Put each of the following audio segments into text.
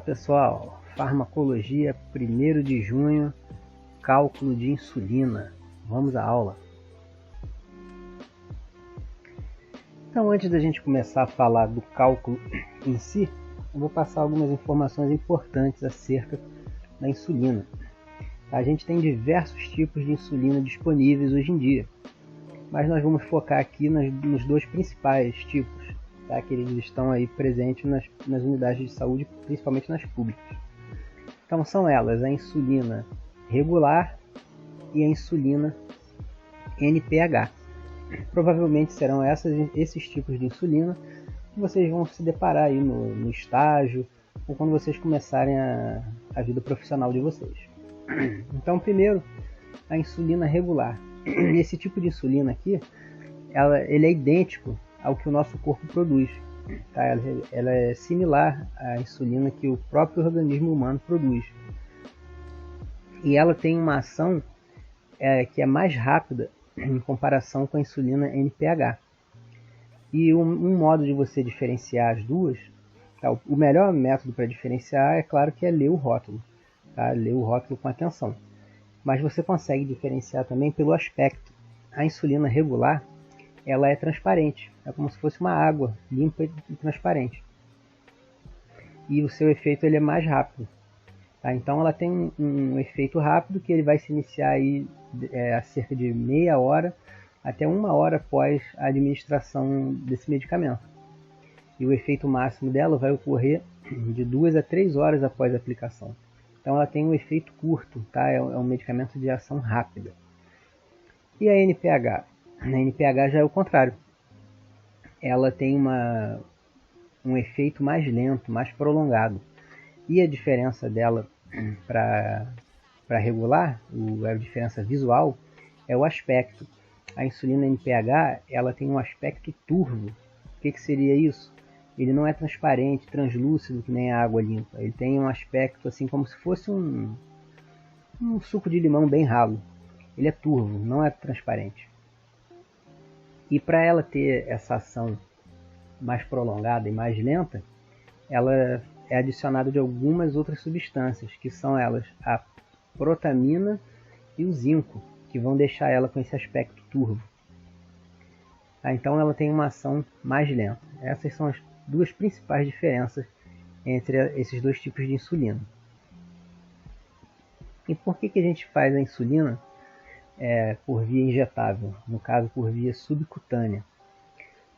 Fala pessoal, farmacologia 1º de junho, cálculo de insulina. Vamos à aula. Então, antes da gente começar a falar do cálculo em si, eu vou passar algumas informações importantes acerca da insulina. A gente tem diversos tipos de insulina disponíveis hoje em dia, mas nós vamos focar aqui nos dois principais tipos, tá? Que eles estão aí presentes nas unidades de saúde, principalmente nas públicas. Então são elas a insulina regular e a insulina NPH. Provavelmente serão esses tipos de insulina que vocês vão se deparar aí no estágio ou quando vocês começarem a vida profissional de vocês. Então, primeiro, a insulina regular. Esse tipo de insulina aqui, ele é idêntico ao que o nosso corpo produz. Tá? Ela é similar à insulina que o próprio organismo humano produz. E ela tem uma ação que é mais rápida em comparação com a insulina NPH. E um modo de você diferenciar as duas, tá? O melhor método para diferenciar é claro que é ler o rótulo. Tá? Ler o rótulo com atenção. Mas você consegue diferenciar também pelo aspecto. A insulina regular, ela é transparente, é como se fosse uma água limpa e transparente. E o seu efeito ele é mais rápido. Tá? Então ela tem um efeito rápido que ele vai se iniciar aí, a cerca de meia hora até 1 hora após a administração desse medicamento. E o efeito máximo dela vai ocorrer de 2 a 3 horas após a aplicação. Então ela tem um efeito curto, tá? É um medicamento de ação rápida. E a NPH? A NPH já é o contrário. Ela tem um efeito mais lento, mais prolongado. E a diferença dela para regular, a diferença visual, é o aspecto. A insulina NPH ela tem um aspecto turvo. O que seria isso? Ele não é transparente, translúcido, que nem a água limpa. Ele tem um aspecto assim como se fosse um suco de limão bem ralo. Ele é turvo, não é transparente. E para ela ter essa ação mais prolongada e mais lenta, ela é adicionada de algumas outras substâncias, que são elas a protamina e o zinco, que vão deixar ela com esse aspecto turvo. Então ela tem uma ação mais lenta. Essas são as duas principais diferenças entre esses dois tipos de insulina. E por que a gente faz a insulina por via injetável, no caso por via subcutânea?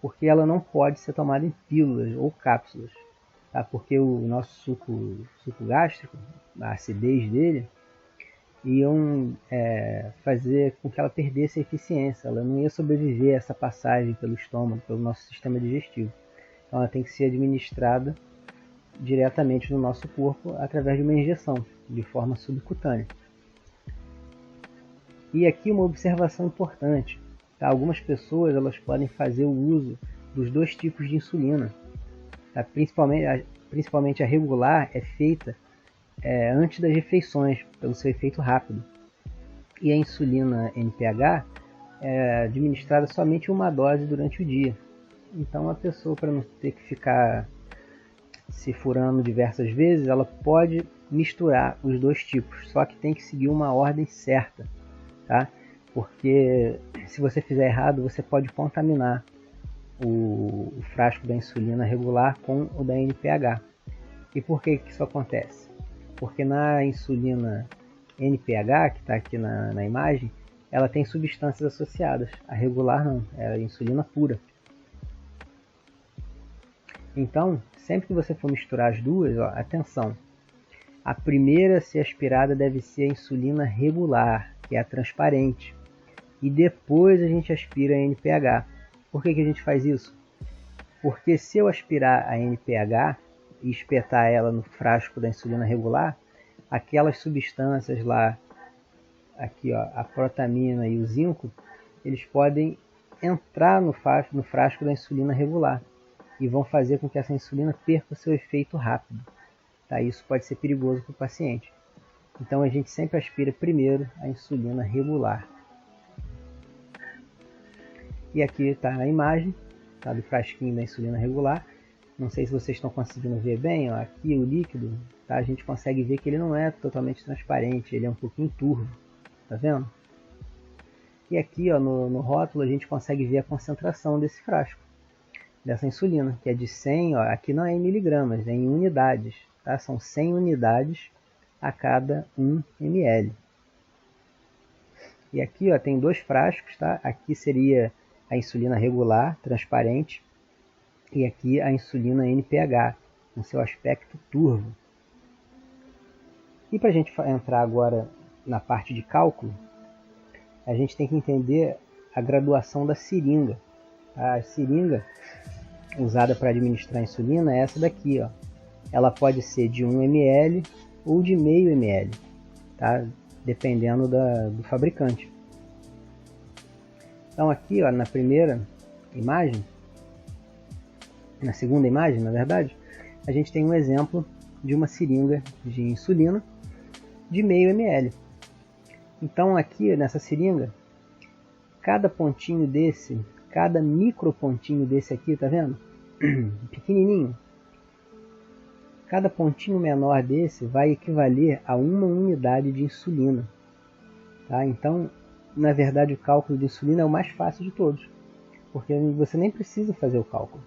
Porque ela não pode ser tomada em pílulas ou cápsulas, tá? Porque o nosso suco gástrico, a acidez dele, iam fazer com que ela perdesse a eficiência. Ela não ia sobreviver a essa passagem pelo estômago, pelo nosso sistema digestivo. Então ela tem que ser administrada diretamente no nosso corpo através de uma injeção, de forma subcutânea. E aqui uma observação importante. Tá? Algumas pessoas elas podem fazer o uso dos dois tipos de insulina. Tá? Principalmente a regular é feita antes das refeições, pelo seu efeito rápido. E a insulina NPH é administrada somente uma dose durante o dia. Então a pessoa, para não ter que ficar se furando diversas vezes, ela pode misturar os dois tipos, só que tem que seguir uma ordem certa, tá? Porque se você fizer errado, você pode contaminar o frasco da insulina regular com o da NPH. E por que isso acontece? Porque na insulina NPH, que está aqui na imagem, ela tem substâncias associadas. A regular não, é a insulina pura. Então, sempre que você for misturar as duas, atenção. A primeira a ser aspirada deve ser a insulina regular, que é a transparente. E depois a gente aspira a NPH. Por que a gente faz isso? Porque se eu aspirar a NPH e espetar ela no frasco da insulina regular, aquelas substâncias lá, aqui ó, a protamina e o zinco, eles podem entrar no frasco da insulina regular e vão fazer com que essa insulina perca o seu efeito rápido. Tá? Isso pode ser perigoso para o paciente. Então a gente sempre aspira primeiro a insulina regular. E aqui está a imagem, tá, do frasquinho da insulina regular. Não sei se vocês estão conseguindo ver bem, ó, aqui o líquido, tá? A gente consegue ver que ele não é totalmente transparente, ele é um pouquinho turvo, tá vendo? E aqui, ó, no rótulo a gente consegue ver a concentração desse frasco, dessa insulina, que é de 100, ó, aqui não é em miligramas, é em unidades, tá? São 100 unidades a cada 1 ml. E aqui, ó, tem 2 frascos, tá? Aqui seria a insulina regular, transparente, e aqui a insulina NPH, com seu aspecto turvo. E para a gente entrar agora na parte de cálculo, a gente tem que entender a graduação da seringa. A seringa usada para administrar a insulina é essa daqui, ó. Ela pode ser de 1 ml ou de meio ml, tá? Dependendo do fabricante. Então aqui, ó, na primeira imagem, na segunda imagem, na verdade, a gente tem um exemplo de uma seringa de insulina de meio ml. Então aqui nessa seringa, cada pontinho desse, cada micro pontinho desse aqui, tá vendo? Pequenininho. Cada pontinho menor desse vai equivaler a 1 unidade de insulina. Tá? Então, na verdade, o cálculo de insulina é o mais fácil de todos, porque você nem precisa fazer o cálculo,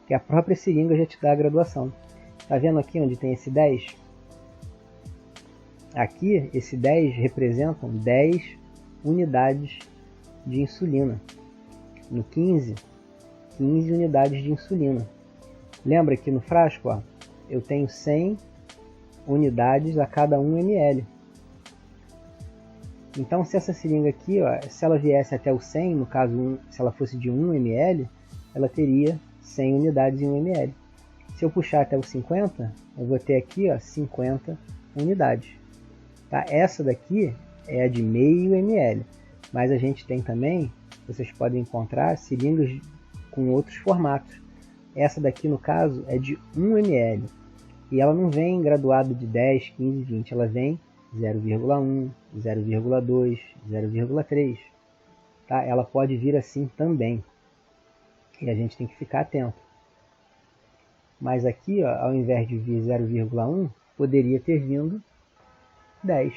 que a própria seringa já te dá a graduação. Tá vendo aqui onde tem esse 10? Aqui, esse 10 representam 10 unidades de insulina. No 15, 15 unidades de insulina. Lembra que no frasco, ó, eu tenho 100 unidades a cada 1 ml. Então, se essa seringa aqui, ó, se ela viesse até o 100, no caso, se ela fosse de 1 ml, ela teria 100 unidades em 1 ml. Se eu puxar até o 50, eu vou ter aqui, ó, 50 unidades. Tá? Essa daqui é a de meio ml, mas a gente tem também, vocês podem encontrar seringas com outros formatos. Essa daqui, no caso, é de 1 ml. E ela não vem graduada de 10, 15, 20. Ela vem 0,1, 0,2, 0,3. Tá? Ela pode vir assim também. E a gente tem que ficar atento. Mas aqui, ó, ao invés de vir 0,1, poderia ter vindo 10.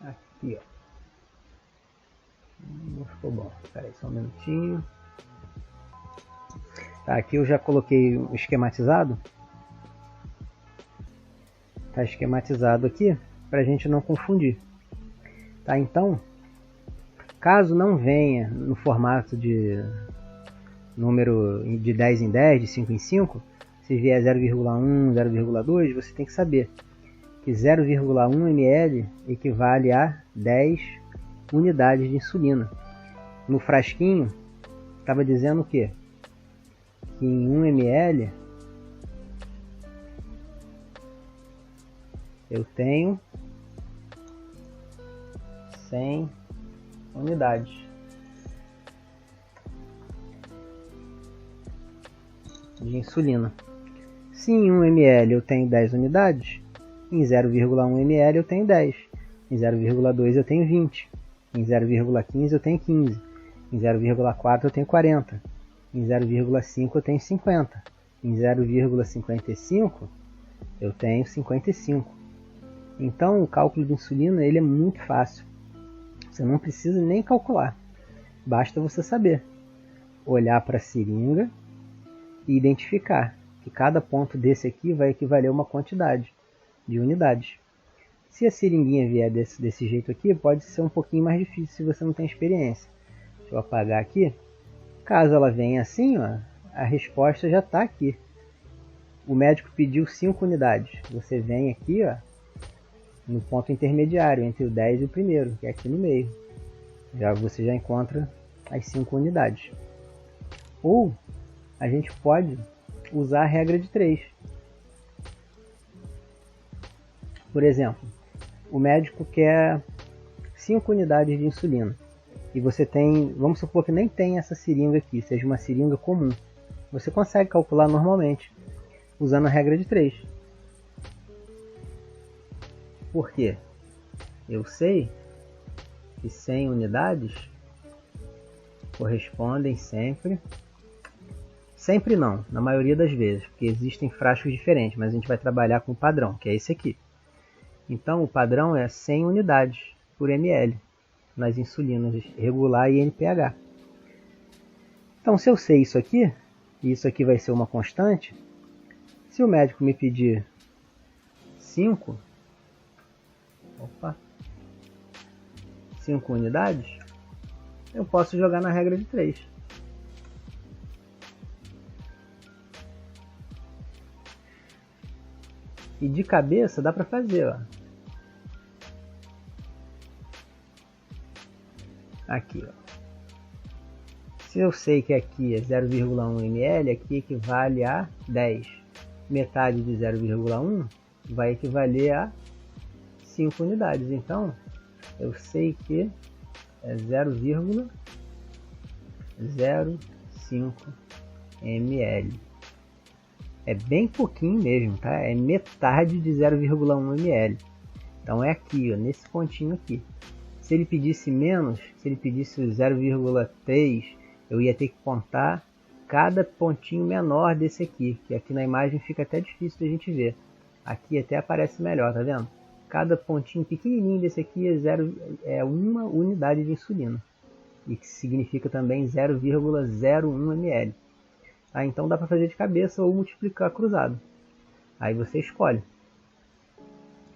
Aqui, ó. Não ficou bom. Espera aí só um minutinho. Tá, aqui eu já coloquei esquematizado. Tá esquematizado aqui para a gente não confundir. Tá, então, caso não venha no formato de número de 10 em 10, de 5 em 5, se vier 0,1, 0,2, você tem que saber que 0,1 ml equivale a 10 unidades de insulina. No frasquinho, estava dizendo o quê? Que em 1 ml eu tenho 100 unidades. De insulina. Se em 1 ml eu tenho 10 unidades, em 0,1 ml eu tenho 10, em 0,2 eu tenho 20, em 0,15 eu tenho 15, em 0,4 eu tenho 40, em 0,5 eu tenho 50, em 0,55 eu tenho 55. Então o cálculo de insulina ele é muito fácil. Você não precisa nem calcular, basta você saber olhar para a seringa e identificar que cada ponto desse aqui vai equivaler a uma quantidade de unidades. Se a seringuinha vier desse jeito aqui, pode ser um pouquinho mais difícil se você não tem experiência. Deixa eu apagar aqui. Caso ela venha assim, ó, a resposta já está aqui. O médico pediu 5 unidades. Você vem aqui, ó, no ponto intermediário, entre o 10 e o primeiro, que é aqui no meio. Você já encontra as 5 unidades. Ou a gente pode usar a regra de 3. Por exemplo, o médico quer 5 unidades de insulina. E você tem, vamos supor que nem tem essa seringa aqui, seja uma seringa comum. Você consegue calcular normalmente, usando a regra de 3. Por quê? Eu sei que 100 unidades correspondem sempre... Sempre não, na maioria das vezes, porque existem frascos diferentes, mas a gente vai trabalhar com o padrão, que é esse aqui. Então o padrão é 100 unidades por ml nas insulinas regular e NPH. Então se eu sei isso aqui, e isso aqui vai ser uma constante, se o médico me pedir 5 unidades, eu posso jogar na regra de 3. E de cabeça dá para fazer, ó. Aqui, ó. Se eu sei que aqui é 0,1 ml, aqui equivale a 10. Metade de 0,1 vai equivaler a 5 unidades. Então, eu sei que é 0,05 ml. É bem pouquinho mesmo, tá? É metade de 0,1 ml. Então é aqui, ó, nesse pontinho aqui. Se ele pedisse menos, se ele pedisse 0,3, eu ia ter que contar cada pontinho menor desse aqui, que aqui na imagem fica até difícil da gente ver. Aqui até aparece melhor, tá vendo? Cada pontinho pequenininho desse aqui é uma unidade de insulina, e que significa também 0,01 ml. Então dá para fazer de cabeça ou multiplicar cruzado. Aí você escolhe.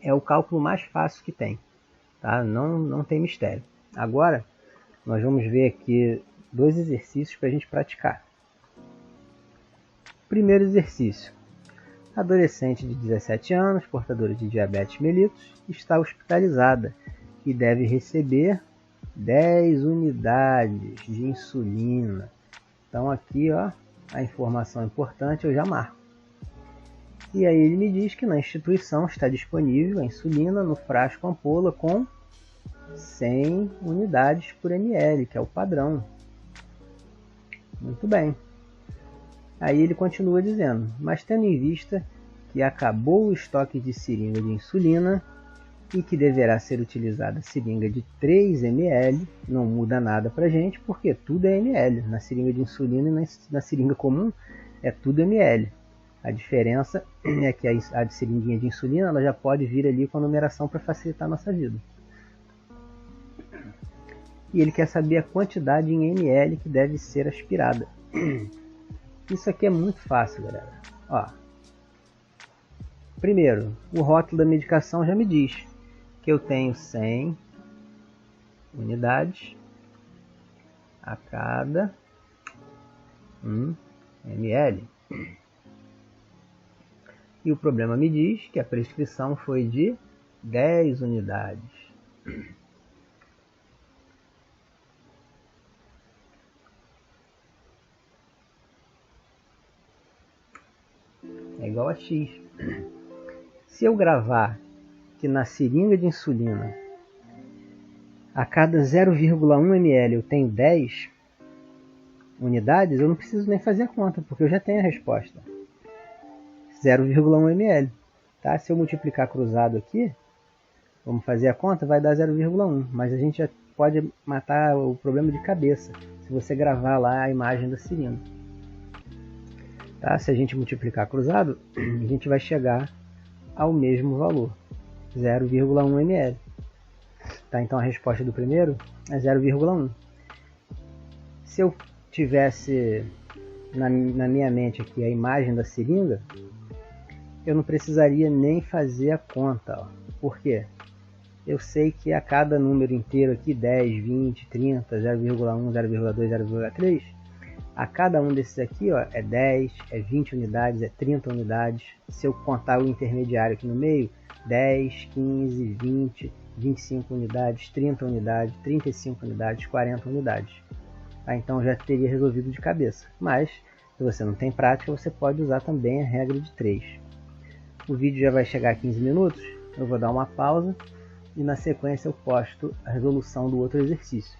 É o cálculo mais fácil que tem, tá? Não tem mistério. Agora nós vamos ver aqui 2 exercícios para a gente praticar. Primeiro exercício. Adolescente de 17 anos, portadora de diabetes mellitus, está hospitalizada e deve receber 10 unidades de insulina. Então aqui, ó, a informação importante eu já marco. E aí ele me diz que na instituição está disponível a insulina no frasco ampola com 100 unidades por ml, que é o padrão. Muito bem. Aí ele continua dizendo, mas tendo em vista que acabou o estoque de seringa de insulina e que deverá ser utilizada seringa de 3 ml, não muda nada para a gente, porque tudo é ml. Na seringa de insulina e na seringa comum é tudo ml. A diferença é que a de seringuinha de insulina ela já pode vir ali com a numeração para facilitar a nossa vida. E ele quer saber a quantidade em ml que deve ser aspirada. Isso aqui é muito fácil, galera. Ó. Primeiro, o rótulo da medicação já me diz que eu tenho 100 unidades a cada 1 ml. E o problema me diz que a prescrição foi de 10 unidades. É igual a X. Se eu gravar que na seringa de insulina a cada 0,1 ml eu tenho 10 unidades, eu não preciso nem fazer a conta, porque eu já tenho a resposta. 0,1 ml. Tá? Se eu multiplicar cruzado aqui, vamos fazer a conta, vai dar 0,1. Mas a gente já pode matar o problema de cabeça, se você gravar lá a imagem da seringa. Tá? Se a gente multiplicar cruzado, a gente vai chegar ao mesmo valor, 0,1 ml. Tá? Então a resposta do primeiro é 0,1. Se eu tivesse na minha mente aqui a imagem da seringa, eu não precisaria nem fazer a conta. Ó. Por quê? Eu sei que a cada número inteiro aqui, 10, 20, 30, 0,1, 0,2, 0,3, a cada um desses aqui ó, é 10, é 20 unidades, é 30 unidades. Se eu contar o intermediário aqui no meio, 10, 15, 20, 25 unidades, 30 unidades, 35 unidades, 40 unidades. Tá? Então já teria resolvido de cabeça. Mas, se você não tem prática, você pode usar também a regra de 3. O vídeo já vai chegar a 15 minutos, eu vou dar uma pausa e na sequência eu posto a resolução do outro exercício.